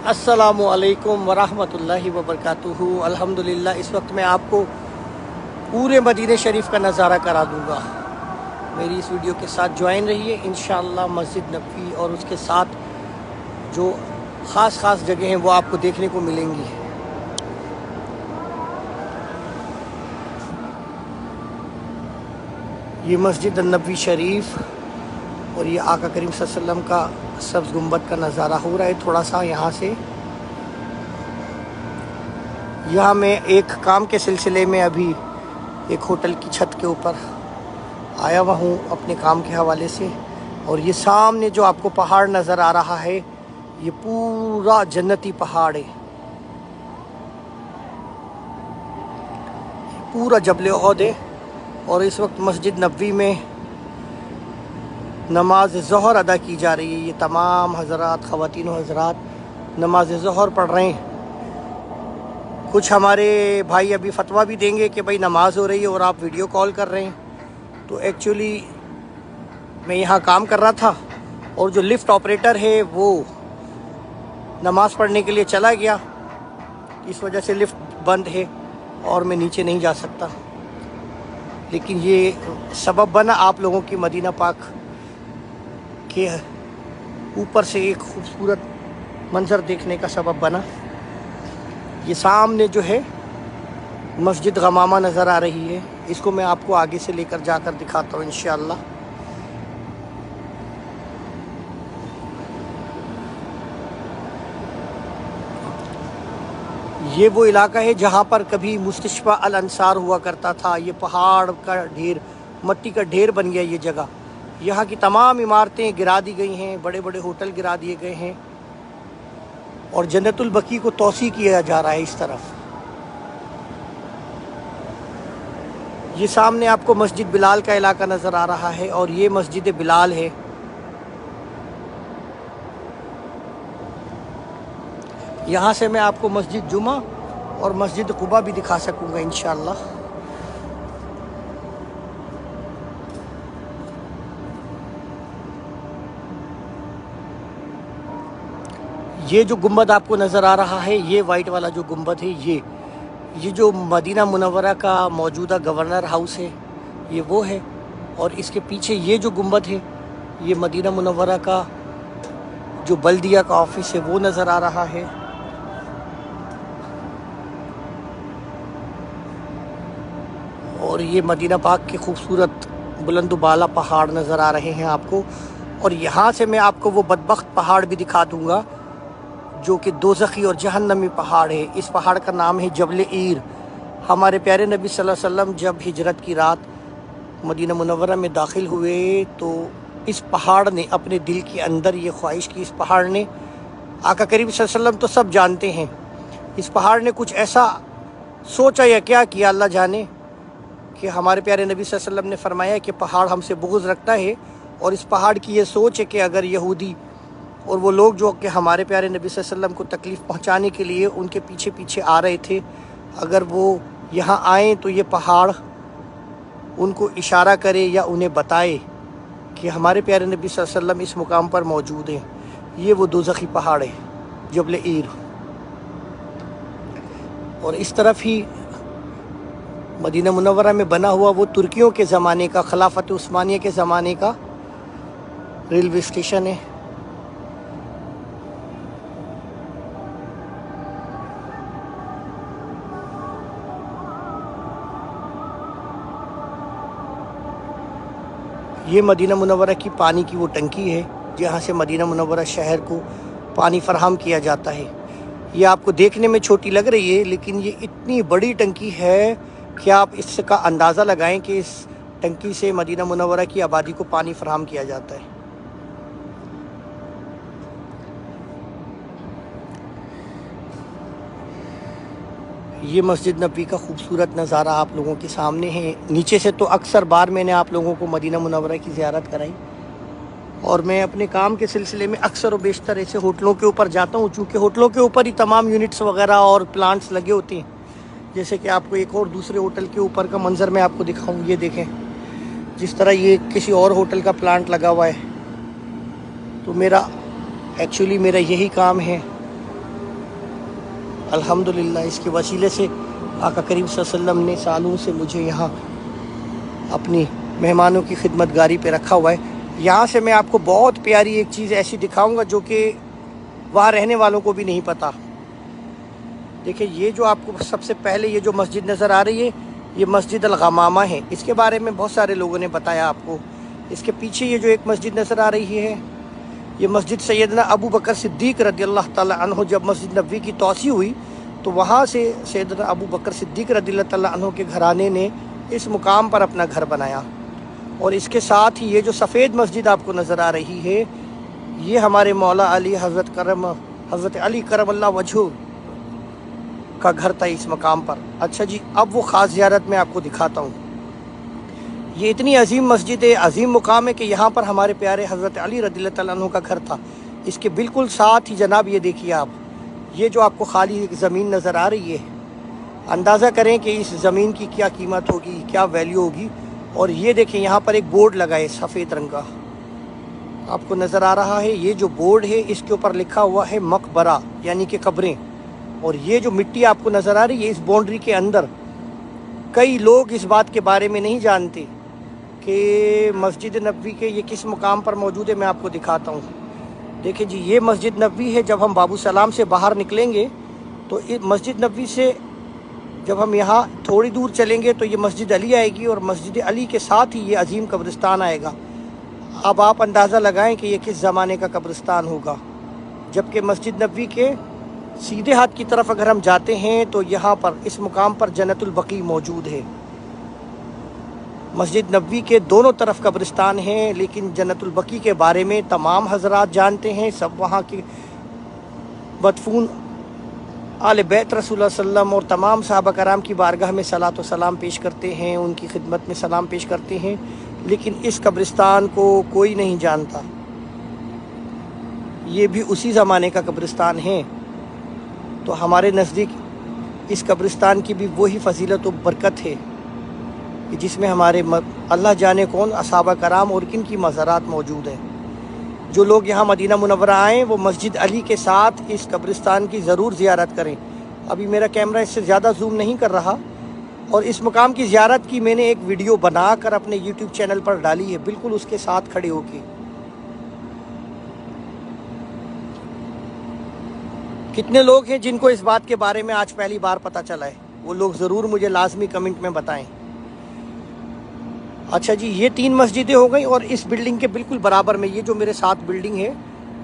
अस्सलामु अलैकुम वरहमतुल्लाहि वबरकातुहू। अल्हम्दुलिल्लाह इस वक्त मैं आपको पूरे मदीने शरीफ का नज़ारा करा दूँगा। मेरी इस वीडियो के साथ ज्वाइन रहिए। इंशाअल्लाह मस्जिद नबवी और उसके साथ जो ख़ास जगह हैं वो आपको देखने को मिलेंगी। ये मस्जिद नबवी शरीफ और ये आका करीम सल्लल्लाहु अलैहि वसल्लम का सब्ज़ गुंबद का नज़ारा हो रहा है। थोड़ा सा यहाँ से यहाँ मैं एक काम के सिलसिले में अभी एक होटल की छत के ऊपर आया हुआ हूँ अपने काम के हवाले से। और ये सामने जो आपको पहाड़ नज़र आ रहा है ये पूरा जन्नती पहाड़ है, पूरा जबल उहद है। और इस वक्त मस्जिद नबवी में नमाज ज़ोहर अदा की जा रही है। ये तमाम हज़रात, ख़वातीन और हज़रात नमाज ज़ोहर पढ़ रहे हैं। कुछ हमारे भाई अभी फतवा भी देंगे कि भाई नमाज हो रही है और आप वीडियो कॉल कर रहे हैं। तो एक्चुअली मैं यहाँ काम कर रहा था और जो लिफ्ट ऑपरेटर है वो नमाज पढ़ने के लिए चला गया, इस वजह से लिफ्ट बंद है और मैं नीचे नहीं जा सकता। लेकिन ये सबब बना आप लोगों की मदीना पाक के ऊपर से एक खूबसूरत मंज़र देखने का सबब बना। ये सामने जो है मस्जिद गमामा नज़र आ रही है, इसको मैं आपको आगे से लेकर जाकर दिखाता हूँ इंशाअल्लाह। ये वो इलाका है जहाँ पर कभी मुस्तशफ़ा अल अंसार हुआ करता था। ये पहाड़ का ढेर, मट्टी का ढेर बन गया ये जगह। यहाँ की तमाम इमारतें गिरा दी गई हैं, बड़े बड़े होटल गिरा दिए गए हैं और जन्नतुल बकी को तौसी किया जा रहा है इस तरफ। ये सामने आपको मस्जिद बिलाल का इलाका नज़र आ रहा है और ये मस्जिद बिलाल है। यहाँ से मैं आपको मस्जिद जुमा और मस्जिद कुबा भी दिखा सकूँगा इंशाअल्लाह। ये जो गुंबद आपको नज़र आ रहा है, ये वाइट वाला जो गुंबद है, ये जो मदीना मुनव्वरा का मौजूदा गवर्नर हाउस है ये वो है। और इसके पीछे ये जो गुंबद है ये मदीना मुनव्वरा का जो बल्दिया का ऑफिस है वो नज़र आ रहा है। और ये मदीना पाक के खूबसूरत बुलंद बाला पहाड़ नज़र आ रहे हैं आपको। और यहाँ से मैं आपको वो बदबख्त पहाड़ भी दिखा दूँगा जो कि दोज़खी और जहन्नमी पहाड़ है। इस पहाड़ का नाम है जबल ईर। हमारे प्यारे नबी सल्लल्लाहु अलैहि वसल्लम जब हिजरत की रात मदीना मुनव्वरा में दाखिल हुए तो इस पहाड़ ने अपने दिल के अंदर ये ख्वाहिश की। इस पहाड़ ने, आका करीम सल्लल्लाहु अलैहि वसल्लम तो सब जानते हैं, इस पहाड़ ने कुछ ऐसा सोचा या क्या किया अल्लाह जाने, कि हमारे प्यारे नबी सल्लल्लाहु अलैहि वसल्लम ने फरमाया कि पहाड़ हमसे बुग़्ज़ रखता है। और इस पहाड़ की ये सोच है कि अगर यहूदी और वो लोग जो कि हमारे प्यारे नबी सल्लल्लाहु अलैहि वसल्लम को तकलीफ़ पहुंचाने के लिए उनके पीछे पीछे आ रहे थे, अगर वो यहाँ आएँ तो ये पहाड़ उनको इशारा करे या उन्हें बताए कि हमारे प्यारे नबी सल्लल्लाहु अलैहि वसल्लम इस मुकाम पर मौजूद हैं। ये वो दोज़खी पहाड़ है जबल ईर। और इस तरफ ही मदीना मुनव्वरा में बना हुआ वो तुर्कियों के ज़माने का, खिलाफत उस्मानिया के ज़माने का रेलवे स्टेशन है। ये मदीना मुनव्वरा की पानी की वो टंकी है जहाँ से मदीना मुनव्वरा शहर को पानी फराहम किया जाता है। ये आपको देखने में छोटी लग रही है लेकिन ये इतनी बड़ी टंकी है कि आप इसका अंदाज़ा लगाएं कि इस टंकी से मदीना मुनव्वरा की आबादी को पानी फराहम किया जाता है। ये मस्जिद नबवी का खूबसूरत नज़ारा आप लोगों के सामने है। नीचे से तो अक्सर बार मैंने आप लोगों को मदीना मुनव्वरा की ज़ियारत कराई और मैं अपने काम के सिलसिले में अक्सर और बेशतर ऐसे होटलों के ऊपर जाता हूँ, चूँकि होटलों के ऊपर ही तमाम यूनिट्स वगैरह और प्लांट्स लगे होते हैं। जैसे कि आपको एक और दूसरे होटल के ऊपर का मंज़र मैं आपको दिखाऊँ, ये देखें जिस तरह ये किसी और होटल का प्लांट लगा हुआ है। तो मेरा एक्चुअली यही काम है अल्हम्दुलिल्लाह इसके वसीले से आका करीम सल्लल्लाहु अलैहि वसल्लम ने सालों से मुझे यहाँ अपनी मेहमानों की खिदमतगारी पे रखा हुआ है। यहाँ से मैं आपको बहुत प्यारी एक चीज़ ऐसी दिखाऊंगा जो कि वहाँ रहने वालों को भी नहीं पता। देखिए, ये जो आपको सबसे पहले ये जो मस्जिद नज़र आ रही है, ये मस्जिद अल-गमामा है। इसके बारे में बहुत सारे लोगों ने बताया आपको। इसके पीछे ये जो एक मस्जिद नज़र आ रही है, ये मस्जिद सैयदना अबू बकर सिद्दीक़ रज़ियल्लाहु ताला अन्हु, जब मस्जिद नबवी की तोसी हुई तो वहाँ से सैयदना अबू बकर सिद्दीक़ रज़ियल्लाहु ताला अन्हु के घराने ने इस मुकाम पर अपना घर बनाया। और इसके साथ ही ये जो सफ़ेद मस्जिद आपको नज़र आ रही है, ये हमारे मौला अली हज़रत अली करमल्लाहु वजहू का घर था इस मकाम पर। अच्छा जी, अब वो ख़ास ज़ियारत मैं आपको दिखाता हूँ। ये इतनी अजीम मस्जिद है, अजीम मुकाम है कि यहाँ पर हमारे प्यारे हज़रत अली रज़ियल्लाहु ताला अन्हु का घर था। इसके बिल्कुल साथ ही जनाब ये देखिए आप, ये जो आपको खाली एक ज़मीन नज़र आ रही है, अंदाज़ा करें कि इस ज़मीन की क्या कीमत होगी, क्या वैल्यू होगी। और ये देखें, यहाँ पर एक बोर्ड लगा है सफ़ेद रंग का, आपको नज़र आ रहा है। ये जो बोर्ड है इसके ऊपर लिखा हुआ है मकबरा, यानी कि कब्रें। और ये जो मिट्टी आपको नज़र आ रही है इस बाउंड्री के अंदर, कई लोग इस बात के बारे में नहीं जानते कि मस्जिद नबवी के ये किस मुकाम पर मौजूद है। मैं आपको दिखाता हूँ। देखिए जी, ये मस्जिद नबवी है। जब हम बाबू सलाम से बाहर निकलेंगे तो मस्जिद नबवी से जब हम यहाँ थोड़ी दूर चलेंगे तो ये मस्जिद अली आएगी, और मस्जिद अली के साथ ही ये अजीम कब्रिस्तान आएगा। अब आप अंदाज़ा लगाएं कि ये किस ज़माने का कब्रिस्तान होगा। जबकि मस्जिद नबवी के सीधे हाथ की तरफ अगर हम जाते हैं तो यहाँ पर इस मुकाम पर जन्नतुल बकी मौजूद है। मस्जिद नबवी के दोनों तरफ कब्रिस्तान हैं, लेकिन जन्नतुल बकी के बारे में तमाम हजरात जानते हैं। सब वहाँ के मदफून आले बैत रसूलुल्लाह सल्लल्लाहु अलैहि वसल्लम और तमाम सहाबा कराम की बारगाह में सलात व सलाम पेश करते हैं, उनकी खिदमत में सलाम पेश करते हैं। लेकिन इस कब्रिस्तान को कोई नहीं जानता। ये भी उसी ज़माने का कब्रिस्तान है। तो हमारे नज़दीक इस कब्रिस्तान की भी वही फजीलत व बरकत है कि जिसमें हमारे अल्लाह जाने कौन असहाबा कराम और किन की मज़ारात मौजूद हैं। जो लोग यहाँ मदीना मुनव्वरा आएँ वो मस्जिद अली के साथ इस कब्रिस्तान की ज़रूर ज़ियारत करें। अभी मेरा कैमरा इससे ज़्यादा जूम नहीं कर रहा, और इस मुकाम की ज़ियारत की मैंने एक वीडियो बनाकर अपने यूट्यूब चैनल पर डाली है, बिल्कुल उसके साथ खड़े होके। कितने लोग हैं जिनको इस बात के बारे में आज पहली बार पता चला है, वो लोग ज़रूर मुझे लाजमी कमेंट में बताएं। अच्छा जी, ये 3 मस्जिदें हो गई, और इस बिल्डिंग के बिल्कुल बराबर में ये जो मेरे साथ बिल्डिंग है,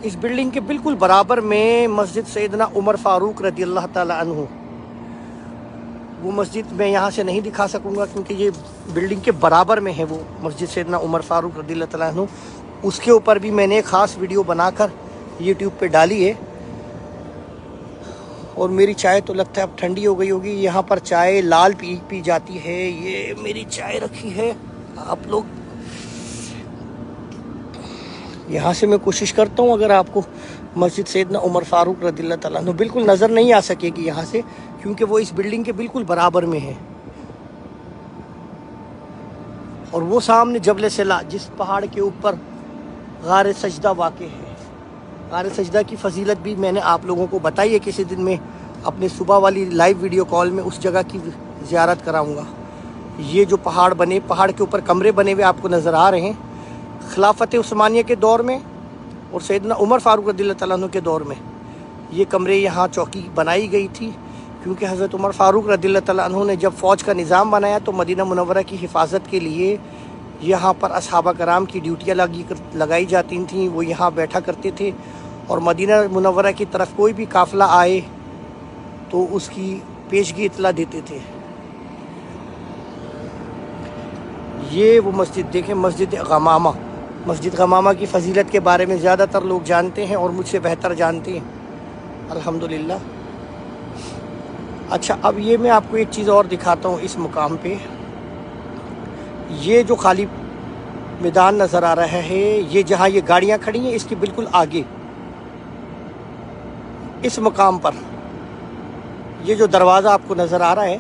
इस बिल्डिंग के बिल्कुल बराबर में मस्जिद सैयदना उमर फारूक रज़ियल्लाहु ताला अन्हु। वो मस्जिद मैं यहाँ से नहीं दिखा सकूँगा क्योंकि ये बिल्डिंग के बराबर में है वो मस्जिद सैयदना उमर फारूक रज़ियल्लाहु ताला अन्हु। उसके ऊपर भी मैंने एक ख़ास वीडियो बनाकर यूट्यूब पे डाली है। और मेरी चाय तो लगता है अब ठंडी हो गई होगी। यहाँ पर चाय लाल पी जाती है। ये मेरी चाय रखी है। आप लोग यहाँ से मैं कोशिश करता हूँ, अगर आपको मस्जिद सैयदना उमर फारूक रज़ियल्लाहु ताला अन्हु बिल्कुल नज़र नहीं आ सकेगी यहाँ से, क्योंकि वो इस बिल्डिंग के बिल्कुल बराबर में है। और वो सामने जबल सिला, जिस पहाड़ के ऊपर गार सजदा वाक़ है। गार सजदा की फजीलत भी मैंने आप लोगों को बताई है। किसी दिन मैं अपने सुबह वाली लाइव वीडियो कॉल में उस जगह की ज़ियारत कराऊंगा। ये जो पहाड़ बने, पहाड़ के ऊपर कमरे बने हुए आपको नज़र आ रहे हैं, खिलाफत उस्मानिया के दौर में और सैयदना उमर फारूक रज़ियल्लाहु ताला अन्हु के दौर में ये कमरे, यहाँ चौकी बनाई गई थी। क्योंकि हज़रत उमर फारूक रज़ियल्लाहु ताला अन्हु ने जब फ़ौज का निज़ाम बनाया तो मदीना मुनव्वरा की हिफाजत के लिए यहाँ पर असहाबा कराम की ड्यूटियाँ लगाई जाती थीं। वो यहाँ बैठा करते थे, और मदीना मुनव्वरा की तरफ कोई भी काफ़िला आए तो उसकी पेशगी इतला देते थे। ये वो मस्जिद देखें, मस्जिद गमामा। मस्जिद गमामा की फ़जीलत के बारे में ज़्यादातर लोग जानते हैं और मुझसे बेहतर जानते हैं, अल्हम्दुलिल्लाह। अच्छा, अब ये मैं आपको एक चीज़ और दिखाता हूँ। इस मुकाम पे ये जो खाली मैदान नज़र आ रहा है, ये जहाँ ये गाड़ियाँ खड़ी हैं, इसके बिल्कुल आगे इस मुकाम पर ये जो दरवाज़ा आपको नज़र आ रहा है,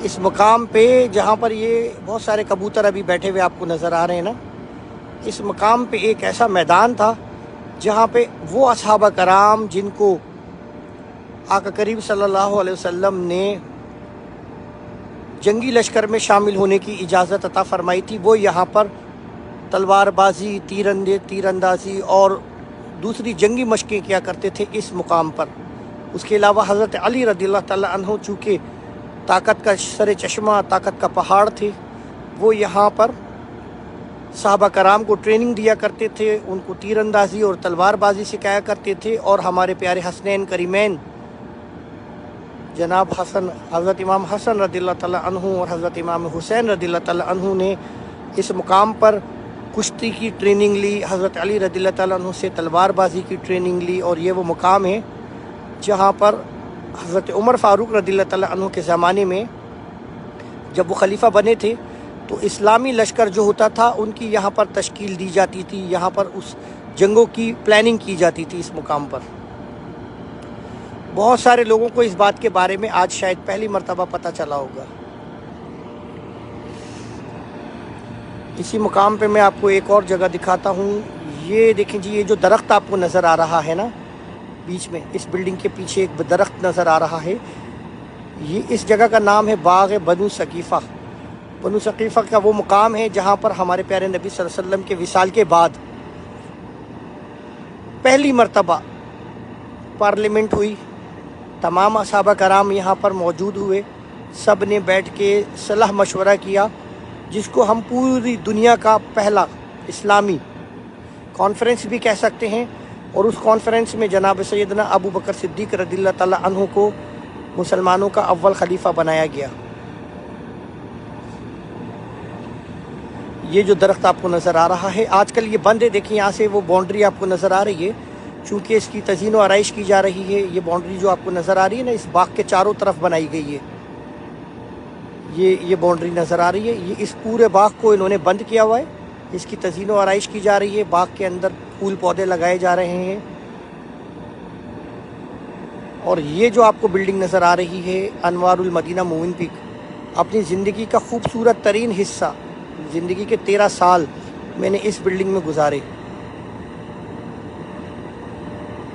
इस मुकाम पे जहाँ पर ये बहुत सारे कबूतर अभी बैठे हुए आपको नज़र आ रहे हैं ना, इस मुकाम पे एक ऐसा मैदान था जहाँ पे वो असहाबा कराम जिनको आका करीम सल्लल्लाहु अलैहि वसल्लम ने जंगी लश्कर में शामिल होने की इजाज़त अता फरमाई थी, वो यहाँ पर तलवारबाजी, तीरंदाजी और दूसरी जंगी मशक़ें किया करते थे इस मुकाम पर। उसके अलावा हज़रत अली रज़ियल्लाहु तआला अन्हु चूँकि ताकत का सर चश्मा, ताकत का पहाड़ थे, वो यहाँ पर सहाबा कराम को ट्रेनिंग दिया करते थे, उनको तीरंदाजी और तलवारबाजी सिखाया करते थे। और हमारे प्यारे हसनैन करीमैन जनाब हज़रत इमाम हसन रज़ियल्लाहु तआला अन्हु और हज़रत इमाम हुसैन रज़ियल्लाहु तआला अन्हु ने इस मुकाम पर कुश्ती की ट्रेनिंग ली, हज़रत अली रज़ियल्लाहु तआला अन्हु से तलवारबाजी की ट्रेनिंग ली। और ये वो मुकाम है जहाँ पर हज़रत उमर फ़ारूक रज़ियल्लाहु तआला अन्हु के ज़माने में जब वो खलीफा बने थे तो इस्लामी लश्कर जो होता था उनकी यहाँ पर तश्कील दी जाती थी, यहाँ पर उस जंगों की प्लानिंग की जाती थी इस मुकाम पर। बहुत सारे लोगों को इस बात के बारे में आज शायद पहली मर्तबा पता चला होगा। इसी मुकाम पे मैं आपको एक और जगह दिखाता हूँ। ये देखें जी, ये जो दरख्त आपको नज़र आ रहा है ना बीच में, इस बिल्डिंग के पीछे एक दरख्त नज़र आ रहा है, ये इस जगह का नाम है बाग़ बनु सकीफ़ा। बनु सकीफ़ा का वो मुकाम है जहाँ पर हमारे प्यारे नबी सल्लल्लाहु अलैहि वसल्लम के विसाल के बाद पहली मर्तबा पार्लियामेंट हुई। तमाम असहाबा कराम यहाँ पर मौजूद हुए, सब ने बैठ के सलाह मशवरा किया, जिसको हम पूरी दुनिया का पहला इस्लामी कॉन्फ्रेंस भी कह सकते हैं। और उस कॉन्फ्रेंस में जनाब सैयदना अबू बकर सिद्दीक़ रज़ियल्लाहु तआला अन्हु को मुसलमानों का अव्वल खलीफा बनाया गया। ये जो दरख्त आपको नज़र आ रहा है आजकल ये बंद है, देखिए यहाँ से वो बाउंड्री आपको नज़र आ रही है, चूँकि इसकी तज़ीन व आराइश की जा रही है। ये बाउंड्री जो आपको नज़र आ रही है ना, इस बाग के चारों तरफ बनाई गई है। ये बाउंड्री नज़र आ रही है, ये इस पूरे बाग को इन्होंने बंद किया हुआ है, इसकी तज़ीन व आराइश की जा रही है, बाग के अंदर फूल पौधे लगाए जा रहे हैं। और ये जो आपको बिल्डिंग नज़र आ रही है अनवारुल मदीना मूविंग पीक, अपनी ज़िंदगी का खूबसूरत तरीन हिस्सा, ज़िंदगी के 13 साल मैंने इस बिल्डिंग में गुजारे।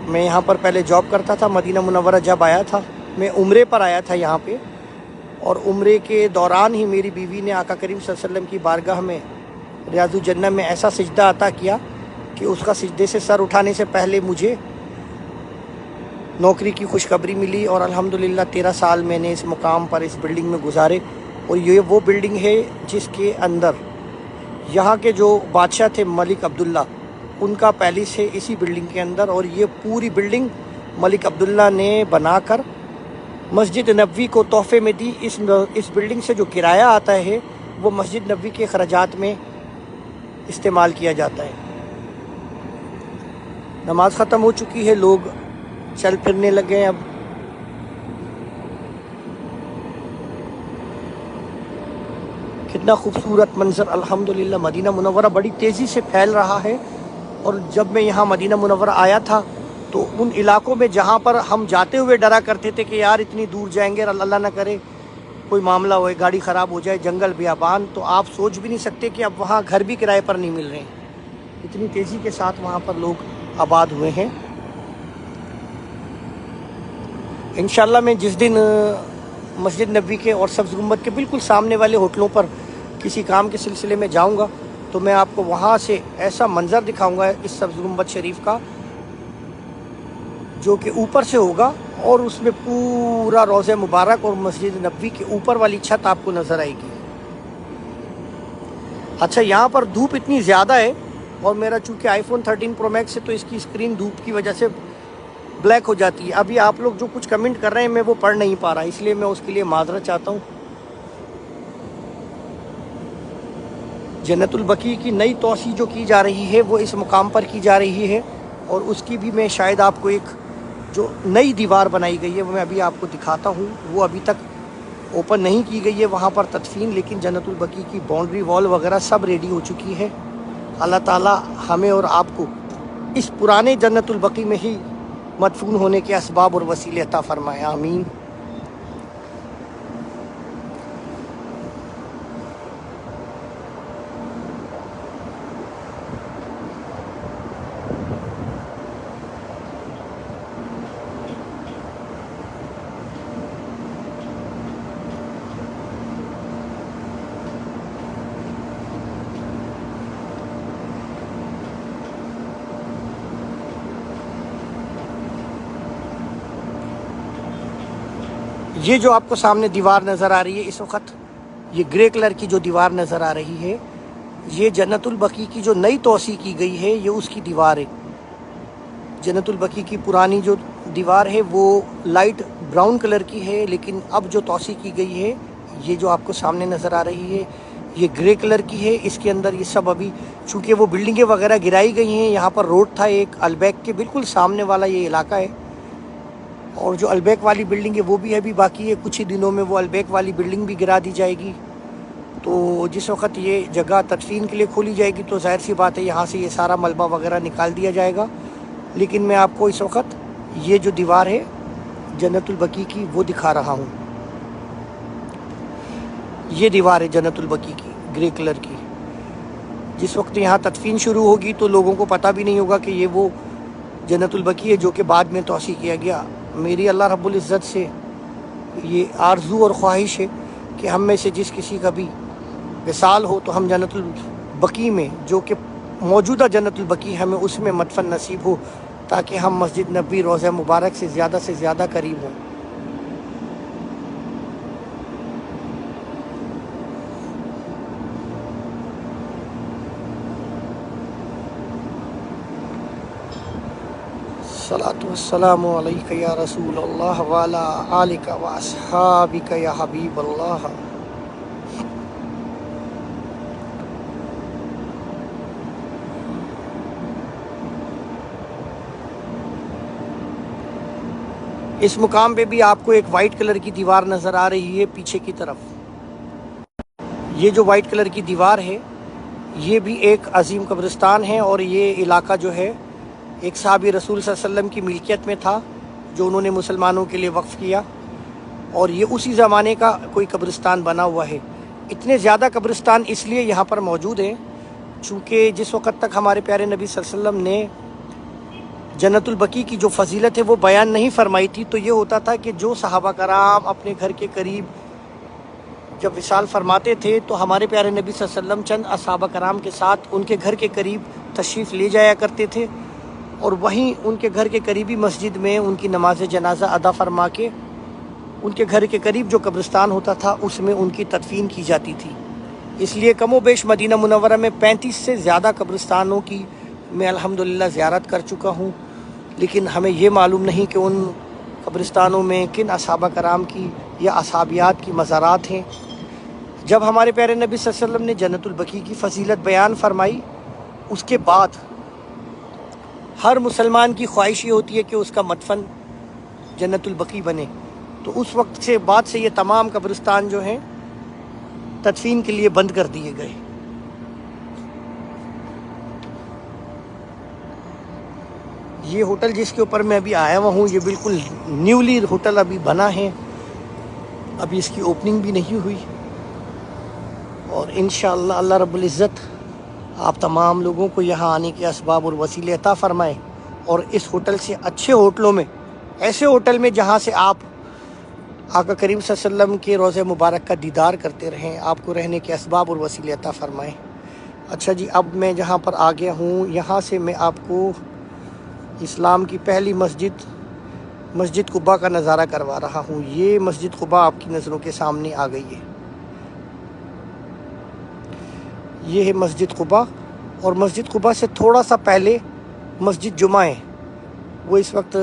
मैं यहाँ पर पहले जॉब करता था। मदीना मुनव्वरा जब आया था, मैं उम्रे पर आया था यहाँ पे, और उम्रे के दौरान ही मेरी बीवी ने आका करीम सल्लल्लाहु अलैहि वसल्लम की बारगाह में रियाजुल जन्नत में ऐसा सिजदा अता किया कि उसका सिजदे से सर उठाने से पहले मुझे नौकरी की खुशखबरी मिली। और अल्हम्दुलिल्लाह 13 साल मैंने इस मुकाम पर, इस बिल्डिंग में गुजारे। और ये वो बिल्डिंग है जिसके अंदर यहाँ के जो बादशाह थे मलिक अब्दुल्ला, उनका पैलेस है इसी बिल्डिंग के अंदर। और ये पूरी बिल्डिंग मलिक अब्दुल्ला ने बनाकर मस्जिद नबवी को तोहफे में दी। इस बिल्डिंग से जो किराया आता है वो मस्जिद नबवी के खर्चात में इस्तेमाल किया जाता है। नमाज ख़त्म हो चुकी है, लोग चल फिरने लगे हैं अब। कितना खूबसूरत मंजर, अल्हम्दुलिल्लाह। मदीना मुनव्वरा बड़ी तेज़ी से फैल रहा है। और जब मैं यहाँ मदीना मुनव्वरा आया था तो उन इलाकों में जहाँ पर हम जाते हुए डरा करते थे कि यार इतनी दूर जाएंगे और अल्लाह ना करे कोई मामला होए, गाड़ी ख़राब हो जाए, जंगल बियाबान, तो आप सोच भी नहीं सकते कि अब वहाँ घर भी किराए पर नहीं मिल रहे हैं। इतनी तेज़ी के साथ वहाँ पर लोग आबाद हुए हैं। इंशाल्लाह मैं जिस दिन मस्जिद नबवी के और सब्ज़ गुंबद के बिल्कुल सामने वाले होटलों पर किसी काम के सिलसिले में जाऊंगा तो मैं आपको वहाँ से ऐसा मंज़र दिखाऊंगा इस सब्ज़ गुंबद शरीफ का, जो कि ऊपर से होगा और उसमें पूरा रोज़े मुबारक और मस्जिद नबवी के ऊपर वाली छत आपको नज़र आएगी। अच्छा, यहाँ पर धूप इतनी ज़्यादा है और मेरा चूँकि आईफोन 13 प्रो मैक्स है तो इसकी स्क्रीन धूप की वजह से ब्लैक हो जाती है। अभी आप लोग जो कुछ कमेंट कर रहे हैं मैं वो पढ़ नहीं पा रहा, इसलिए मैं उसके लिए माजरत चाहता हूँ। जन्नतुल बकी की नई तोसी जो की जा रही है वो इस मुकाम पर की जा रही है, और उसकी भी मैं शायद आपको एक जो नई दीवार बनाई गई है वो मैं अभी आपको दिखाता हूँ। वो अभी तक ओपन नहीं की गई है वहाँ पर तदफीन, लेकिन जन्नतुल बकी की बाउंड्री वॉल वगैरह सब रेडी हो चुकी है। अल्लाह ताला हमें और आपको इस पुराने जन्नतुल बकी में ही मदफून होने के असबाब और वसीले अता फरमाए, आमीन। یہ جو آپ کو سامنے دیوار نظر آ رہی ہے اس وقت، یہ گرے کلر کی جو دیوار نظر آ رہی ہے، یہ جنت البقیع کی جو نئی توسیع کی گئی ہے یہ اس کی دیوار ہے۔ جنت البقیع کی پرانی جو دیوار ہے وہ لائٹ براؤن کلر کی ہے، لیکن اب جو توسیع کی گئی ہے یہ جو آپ کو سامنے نظر آ رہی ہے یہ گرے کلر کی ہے۔ اس کے اندر یہ سب ابھی چونکہ وہ بلڈنگیں وغیرہ گرائی گئی ہیں، یہاں پر روڈ تھا ایک، البیک کے بالکل سامنے والا یہ علاقہ ہے، اور جو البیک والی بلڈنگ ہے وہ بھی ابھی باقی ہے، کچھ ہی دنوں میں وہ البیک والی بلڈنگ بھی گرا دی جائے گی۔ تو جس وقت یہ جگہ تدفین کے لیے کھولی جائے گی تو ظاہر سی بات ہے یہاں سے یہ سارا ملبہ وغیرہ نکال دیا جائے گا، لیکن میں آپ کو اس وقت یہ جو دیوار ہے جنت البقیع کی وہ دکھا رہا ہوں۔ یہ دیوار ہے جنت البقیع کی گرے کلر کی۔ جس وقت یہاں تدفین شروع ہوگی تو لوگوں کو پتہ بھی نہیں ہوگا کہ یہ وہ جنت البقیع ہے جو کہ بعد میں توسیع کیا گیا۔ میری اللہ رب العزت سے یہ آرزو اور خواہش ہے کہ ہم میں سے جس کسی کا بھی وصال ہو تو ہم جنت البقیع میں، جو کہ موجودہ جنت البقیع، ہمیں اس میں مدفن نصیب ہو تاکہ ہم مسجد نبوی روضہ مبارک سے زیادہ قریب ہوں۔ الصلاۃ والسلام علیک یا رسول اللہ وعلی آلک و اصحابک یا حبیب اللہ۔ اس مقام پہ بھی آپ کو ایک وائٹ کلر کی دیوار نظر آ رہی ہے پیچھے کی طرف۔ یہ جو وائٹ کلر کی دیوار ہے یہ بھی ایک عظیم قبرستان ہے، اور یہ علاقہ جو ہے ایک صحابی رسول صلی اللہ علیہ وسلم کی ملکیت میں تھا جو انہوں نے مسلمانوں کے لیے وقف کیا، اور یہ اسی زمانے کا کوئی قبرستان بنا ہوا ہے۔ اتنے زیادہ قبرستان اس لیے یہاں پر موجود ہیں چونکہ جس وقت تک ہمارے پیارے نبی صلی اللہ علیہ وسلم نے جنت البقیع کی جو فضیلت ہے وہ بیان نہیں فرمائی تھی، تو یہ ہوتا تھا کہ جو صحابہ کرام اپنے گھر کے قریب جب وصال فرماتے تھے تو ہمارے پیارے نبی صلی اللہ علیہ وسلم چند صحابہ کرام کے ساتھ ان کے گھر کے قریب تشریف لے جایا کرتے تھے، اور وہیں ان کے گھر کے قریبی مسجد میں ان کی نماز جنازہ ادا فرما کے ان کے گھر کے قریب جو قبرستان ہوتا تھا اس میں ان کی تدفین کی جاتی تھی۔ اس لیے کم و بیش مدینہ منورہ میں 35 سے زیادہ قبرستانوں کی میں الحمدللہ زیارت کر چکا ہوں، لیکن ہمیں یہ معلوم نہیں کہ ان قبرستانوں میں کن صحابہ کرام کی یا اصحابیات کی مزارات ہیں۔ جب ہمارے پیارے نبی صلی اللہ علیہ وسلم نے جنت البقیع کی فضیلت بیان فرمائی، اس کے بعد ہر مسلمان کی خواہش یہ ہوتی ہے کہ اس کا مدفن جنت البقیع بنے، تو اس وقت سے بعد سے یہ تمام قبرستان جو ہیں تدفین کے لیے بند کر دیے گئے۔ یہ ہوٹل جس کے اوپر میں ابھی آیا ہوا ہوں یہ بالکل نیولی ہوٹل ابھی بنا ہے، ابھی اس کی اوپننگ بھی نہیں ہوئی، اور انشاءاللہ اللہ رب العزت آپ تمام لوگوں کو یہاں آنے کے اسباب اور وسیلے عطا فرمائے، اور اس ہوٹل سے اچھے ہوٹلوں میں، ایسے ہوٹل میں جہاں سے آپ آقا کریم صلی اللہ علیہ وسلم کے روضہ مبارک کا دیدار کرتے رہیں، آپ کو رہنے کے اسباب اور وسیلے عطا فرمائے۔ اچھا جی، اب میں جہاں پر آ گیا ہوں یہاں سے میں آپ کو اسلام کی پہلی مسجد قباء کا نظارہ کروا رہا ہوں۔ یہ مسجد قباء آپ کی نظروں کے سامنے آ گئی ہے۔ یہ ہے مسجد قباء، اور مسجد قباء سے تھوڑا سا پہلے مسجد جمعہ ہے، وہ اس وقت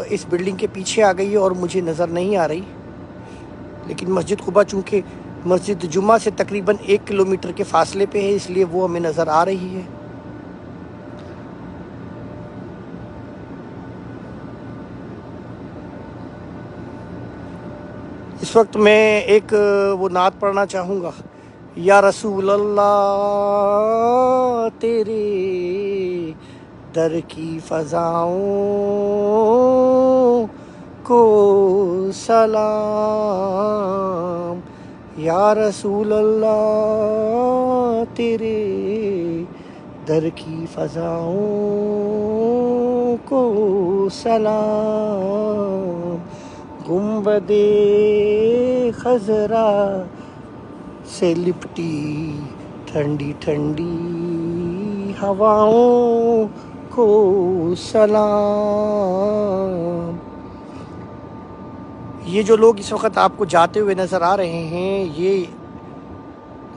اس بلڈنگ کے پیچھے آ گئی ہے اور مجھے نظر نہیں آ رہی، لیکن مسجد قباء چونکہ مسجد جمعہ سے تقریباً 1 کلومیٹر کے فاصلے پہ ہے اس لیے وہ ہمیں نظر آ رہی ہے۔ اس وقت میں ایک وہ نعت پڑھنا چاہوں گا، یا رسول اللہ تیرے در کی فضاؤں کو سلام، یا رسول اللہ تیرے در کی فضاؤں کو سلام، گنبد خضرا سے لپٹی ٹھنڈی ٹھنڈی ہواؤں کو سلام، یہ جو لوگ اس وقت آپ کو جاتے ہوئے نظر آ رہے ہیں، یہ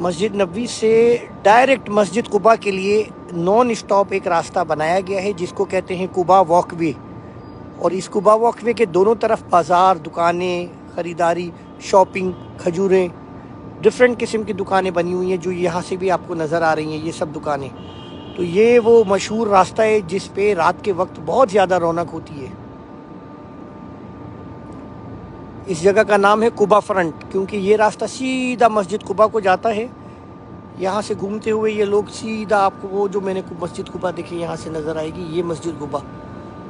مسجد نبوی سے ڈائریکٹ مسجد قباء کے لیے نان اسٹاپ ایک راستہ بنایا گیا ہے جس کو کہتے ہیں قباء واک وے، اور اس قباء واک وے کے دونوں طرف بازار، دکانیں، خریداری، شاپنگ، کھجوریں، ڈفرینٹ قسم کی دکانیں بنی ہوئی ہیں جو یہاں سے بھی آپ کو نظر آ رہی ہیں، یہ سب دکانیں۔ تو یہ وہ مشہور راستہ ہے جس پہ رات کے وقت بہت زیادہ رونق ہوتی ہے۔ اس جگہ کا نام ہے قباء فرنٹ، کیونکہ یہ راستہ سیدھا مسجد قباء کو جاتا ہے۔ یہاں سے گھومتے ہوئے یہ لوگ سیدھا، آپ کو وہ جو میں نے مسجد قباء دیکھی یہاں سے نظر آئے گی، یہ مسجد قباء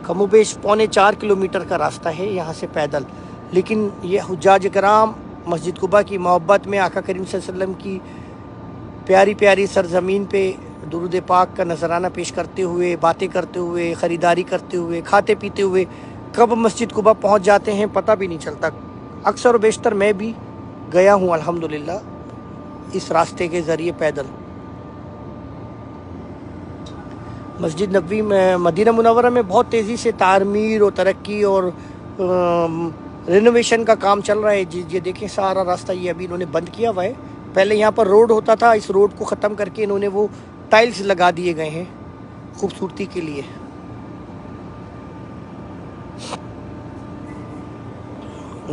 کم و بیش 3.25 کلومیٹر کا راستہ ہے یہاں سے پیدل، لیکن یہ حجاج کرام مسجد قباء کی محبت میں آقا کریم صلی اللہ علیہ وسلم کی پیاری پیاری سرزمین پہ درود پاک کا نذرانہ پیش کرتے ہوئے، باتیں کرتے ہوئے، خریداری کرتے ہوئے، کھاتے پیتے ہوئے کب مسجد قباء پہنچ جاتے ہیں پتہ بھی نہیں چلتا۔ اکثر و بیشتر میں بھی گیا ہوں الحمدللہ اس راستے کے ذریعے پیدل۔ مسجد نبوی میں مدینہ منورہ میں بہت تیزی سے تعمیر و ترقی اور رینوویشن کا کام چل رہا ہے۔ یہ دیکھیں سارا راستہ یہ ابھی انہوں نے بند کیا ہوا ہے۔ پہلے یہاں پر روڈ ہوتا تھا، اس روڈ کو ختم کر کے انہوں نے وہ ٹائلز لگا دیے گئے ہیں خوبصورتی کے لیے۔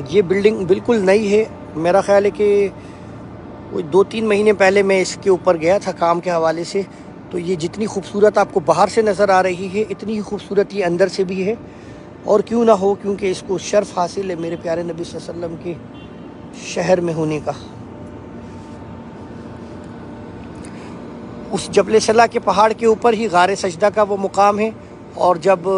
یہ بلڈنگ بالکل نئی ہے، میرا خیال ہے کہ 2-3 مہینے پہلے میں اس کے اوپر گیا تھا کام کے حوالے سے، تو یہ جتنی خوبصورت آپ کو باہر سے نظر آ رہی ہے اتنی ہی خوبصورت یہ اندر سے بھی ہے، اور کیوں نہ ہو، کیونکہ اس کو شرف حاصل ہے میرے پیارے نبی صلی اللہ علیہ وسلم کے شہر میں ہونے کا۔ اس جبل صلا کے پہاڑ کے اوپر ہی غار سجدہ کا وہ مقام ہے، اور جب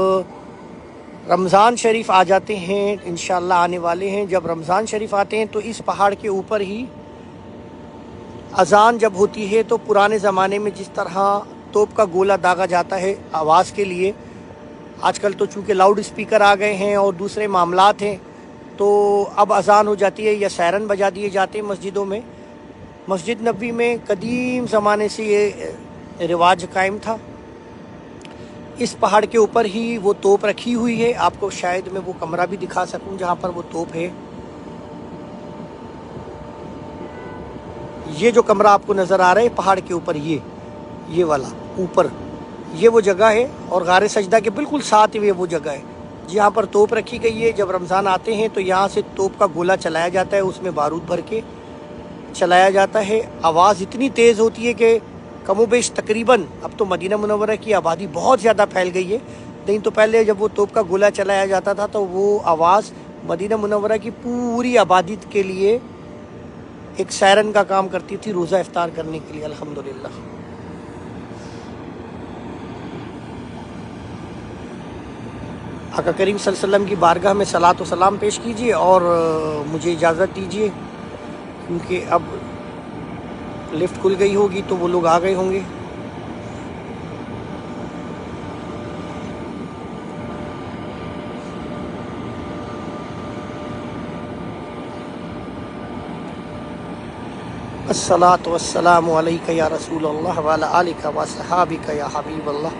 رمضان شریف آ جاتے ہیں، انشاءاللہ آنے والے ہیں، جب رمضان شریف آتے ہیں تو اس پہاڑ کے اوپر ہی اذان جب ہوتی ہے تو پرانے زمانے میں جس طرح توپ کا گولہ داغا جاتا ہے آواز کے لیے، آج کل تو چونکہ لاؤڈ اسپیکر آ گئے ہیں اور دوسرے معاملات ہیں، تو اب اذان ہو جاتی ہے یا سائرن بجا دیے جاتے ہیں مسجدوں میں۔ مسجد نبوی میں قدیم زمانے سے یہ رواج قائم تھا۔ اس پہاڑ کے اوپر ہی وہ توپ رکھی ہوئی ہے، آپ کو شاید میں وہ کمرہ بھی دکھا سکوں جہاں پر وہ توپ ہے۔ یہ جو کمرہ آپ کو نظر آ رہا ہے پہاڑ کے اوپر، یہ والا اوپر، یہ وہ جگہ ہے، اور غار سجدہ کے بالکل ساتھ ہی وہ جگہ ہے جہاں پر توپ رکھی گئی ہے۔ جب رمضان آتے ہیں تو یہاں سے توپ کا گولہ چلایا جاتا ہے، اس میں بارود بھر کے چلایا جاتا ہے۔ آواز اتنی تیز ہوتی ہے کہ کم و بیش تقریباً اب تو مدینہ منورہ کی آبادی بہت زیادہ پھیل گئی ہے، نہیں تو پہلے جب وہ توپ کا گولہ چلایا جاتا تھا تو وہ آواز مدینہ منورہ کی پوری آبادی کے لیے ایک سائرن کا کام کرتی تھی روزہ افطار کرنے کے لیے۔ الحمدللہ آقا کریم صلی اللہ علیہ وسلم کی بارگاہ میں صلاۃ و سلام پیش کیجیے، اور مجھے اجازت دیجیے کیونکہ اب لفٹ کھل گئی ہوگی تو وہ لوگ آ گئے ہوں گے۔ الصلاۃ والسلام علیک یا رسول اللہ وعلی آلک و صحابک یا حبیب اللہ،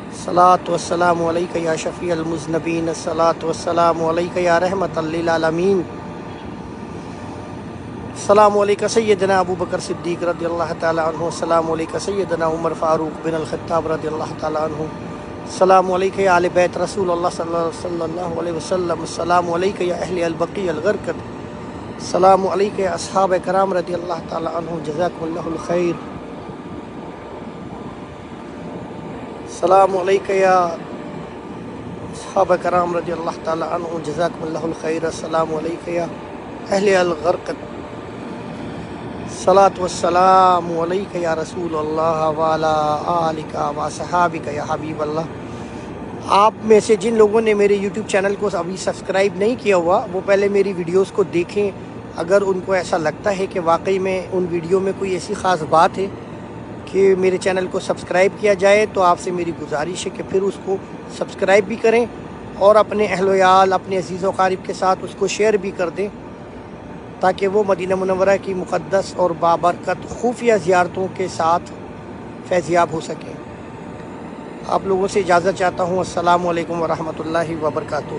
الصلاۃ والسلام علیک یا شفیع المذنبین، الصلاۃ والسلام علیک یا رحمۃ للعالمین، السلام علیکہ سیدنا ابو بکر صدیق رضی اللہ تعالی عنہ، السلام علیکہ سیدنا عمر فاروق بن الخطاب رضی اللہ تعالی عنہ، السلام علیکہ یا اہل بیت رسول اللہ صلی اللہ علیہ وسلم، السلام علیکہ یا اہل البقیع الغرقد، السلام علیکہ یا اصحاب کرام رضی اللہ تعالی عنہ، جزاکم اللہ الخیر، السلام علیکہ یا اصحاب کرام رضی اللہ تعالی عنہ، جزاکم اللہ الخیر، السلام علیکہ یا اہل الغرقد، الصلاۃ والسلام علیکہ یا رسول اللہ وعلی آلک و صحابک یا حبیب اللہ۔ آپ میں سے جن لوگوں نے میرے یوٹیوب چینل کو ابھی سبسکرائب نہیں کیا ہوا وہ پہلے میری ویڈیوز کو دیکھیں، اگر ان کو ایسا لگتا ہے کہ واقعی میں ان ویڈیو میں کوئی ایسی خاص بات ہے کہ میرے چینل کو سبسکرائب کیا جائے، تو آپ سے میری گزارش ہے کہ پھر اس کو سبسکرائب بھی کریں اور اپنے اہل ویال، اپنے عزیز و قارب کے ساتھ اس کو شیئر بھی کر دیں، تاکہ وہ مدینہ منورہ کی مقدس اور بابرکت خفیہ زیارتوں کے ساتھ فیضیاب ہو سکیں۔ آپ لوگوں سے اجازت چاہتا ہوں، السلام علیکم ورحمۃ اللہ وبرکاتہ۔